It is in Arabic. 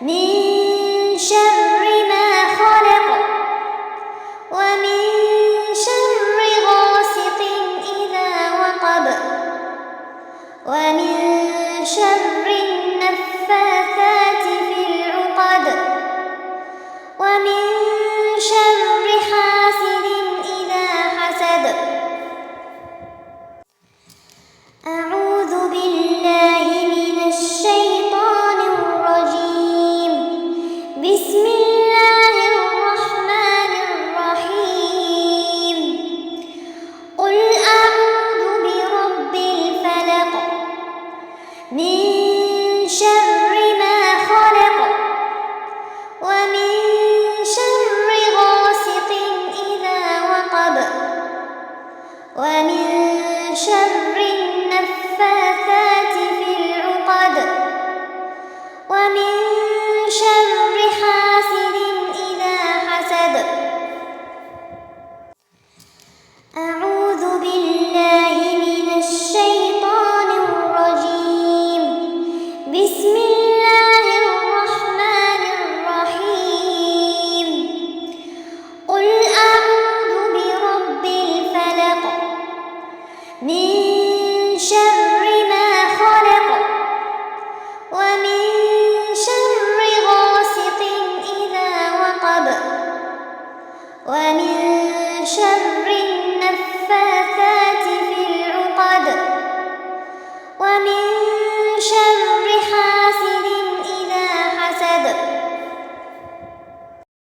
من شر ما خلق ومن شر غاسق إذا وقب ومن شر النفاثات في العقد ومن شر حاسد إذا حسد. أعوذ بالله من الشيطان الرجيم. بسم الله الرحمن الرحيم. قل أعوذ برب الفلق من شر